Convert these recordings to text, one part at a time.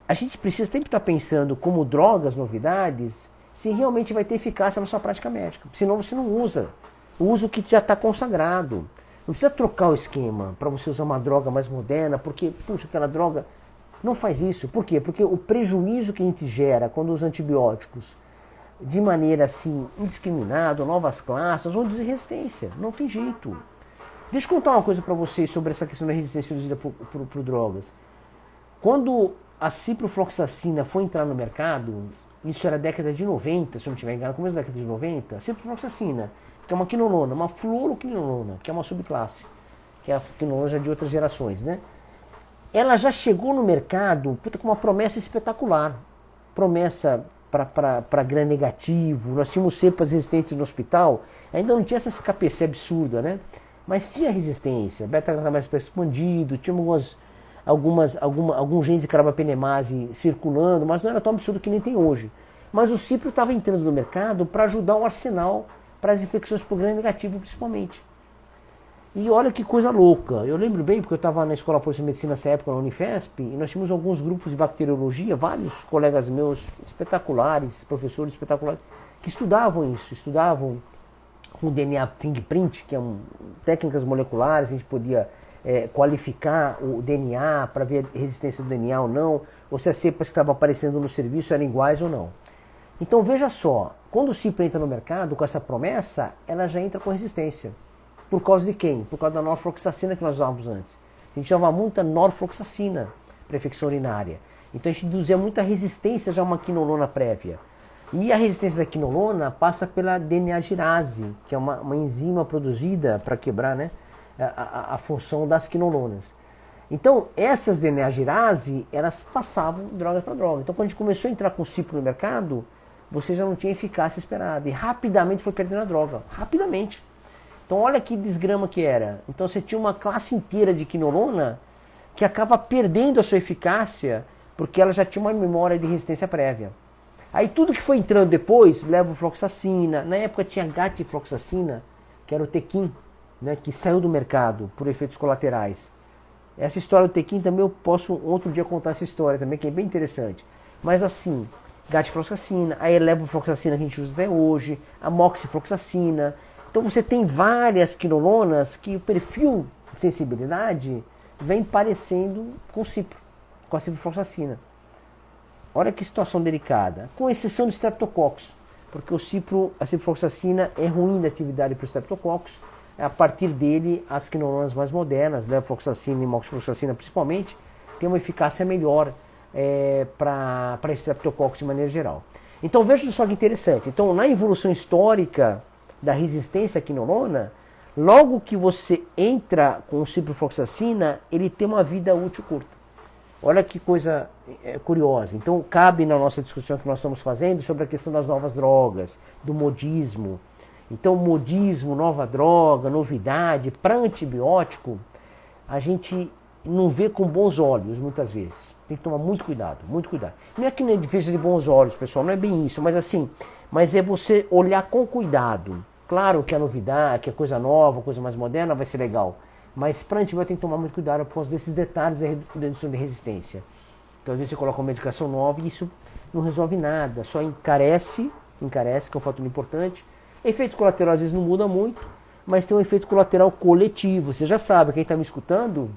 a gente precisa sempre estar pensando como drogas, novidades, se realmente vai ter eficácia na sua prática médica. Senão você não usa. Usa o que já está consagrado. Não precisa trocar o esquema para você usar uma droga mais moderna, porque, puxa, aquela droga não faz isso. Por quê? Porque o prejuízo que a gente gera quando usa antibióticos de maneira assim, indiscriminada, novas classes, ou de resistência. Não tem jeito. Deixa eu contar uma coisa para vocês sobre essa questão da resistência induzida por drogas. Quando a ciprofloxacina foi entrar no mercado, isso era década de 90, se eu não estiver enganado, começo da década de 90, a ciprofloxacina, que é uma quinolona, uma fluoroquinolona, que é uma subclasse, que é a quinolona já de outras gerações, né? Ela já chegou no mercado com uma promessa espetacular. Promessa para gram negativo, nós tínhamos cepas resistentes no hospital, ainda não tinha essa KPC absurda, né? Mas tinha resistência, beta-glutamate expandido, tinha alguns genes de carbapenemase circulando, mas não era tão absurdo que nem tem hoje. Mas o cipro estava entrando no mercado para ajudar o arsenal para as infecções por gram negativo, principalmente. E olha que coisa louca, eu lembro bem, porque eu estava na Escola Paulista de Medicina nessa época, na Unifesp, e nós tínhamos alguns grupos de bacteriologia, vários colegas meus espetaculares, professores espetaculares, que estudavam isso, estudavam com DNA fingerprint, que é técnicas moleculares, a gente podia qualificar o DNA para ver a resistência do DNA ou não, ou se as cepas que estavam aparecendo no serviço eram iguais ou não. Então veja só, quando o cipro entra no mercado com essa promessa, ela já entra com resistência. Por causa de quem? Por causa da norfloxacina que nós usávamos antes. A gente usava muita norfloxacina para infecção urinária. Então a gente induzia muita resistência já a uma quinolona prévia. E a resistência da quinolona passa pela DNA-girase, que é uma enzima produzida para quebrar, né, a função das quinolonas. Então essas DNA-girase, elas passavam droga para droga. Então quando a gente começou a entrar com o cipro no mercado, você já não tinha eficácia esperada. E rapidamente foi perdendo a droga. Rapidamente. Então olha que desgrama que era. Então você tinha uma classe inteira de quinolona que acaba perdendo a sua eficácia porque ela já tinha uma memória de resistência prévia. Aí tudo que foi entrando depois, levofloxacina, na época tinha gatifloxacina, que era o Tequim, né, que saiu do mercado por efeitos colaterais. Essa história do Tequim também eu posso outro dia contar essa história também, que é bem interessante. Mas assim, gatifloxacina, a levofloxacina que a gente usa até hoje, a moxifloxacina. Então você tem várias quinolonas que o perfil de sensibilidade vem parecendo com o cipro, com a ciprofloxacina. Olha que situação delicada, com exceção do Streptococcus, porque a ciprofloxacina é ruim da atividade para o Streptococcus. A partir dele, as quinolonas mais modernas, levofloxacina e moxifloxacina principalmente, têm uma eficácia melhor para Streptococcus de maneira geral. Então veja só que interessante, então na evolução histórica da resistência à quinolona, logo que você entra com o ciprofloxacina, ele tem uma vida útil curta. Olha que coisa curiosa. Então cabe na nossa discussão que nós estamos fazendo sobre a questão das novas drogas, do modismo. Então modismo, nova droga, novidade, para antibiótico, a gente não vê com bons olhos muitas vezes. Tem que tomar muito cuidado, muito cuidado. Não é que nem defesa de bons olhos, pessoal, não é bem isso, mas assim, mas é você olhar com cuidado. Claro que a novidade, que a coisa nova, coisa mais moderna vai ser legal. Mas para antibiótico tem que tomar muito cuidado por causa desses detalhes da redução de resistência. Então às vezes você coloca uma medicação nova e isso não resolve nada. Só encarece, que é um fator importante. Efeito colateral às vezes não muda muito, mas tem um efeito colateral coletivo. Você já sabe, quem está me escutando,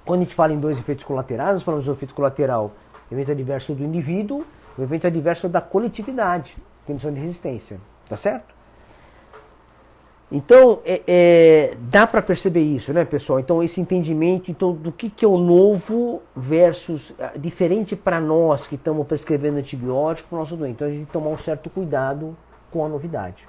quando a gente fala em dois efeitos colaterais, nós falamos do efeito colateral, evento adverso do indivíduo, o evento adverso da coletividade, condição de resistência. Tá certo? Então, dá para perceber isso, né, pessoal? Então, esse entendimento do que é o novo versus diferente para nós que estamos prescrevendo antibiótico para o nosso doente. Então, a gente tem que tomar um certo cuidado com a novidade.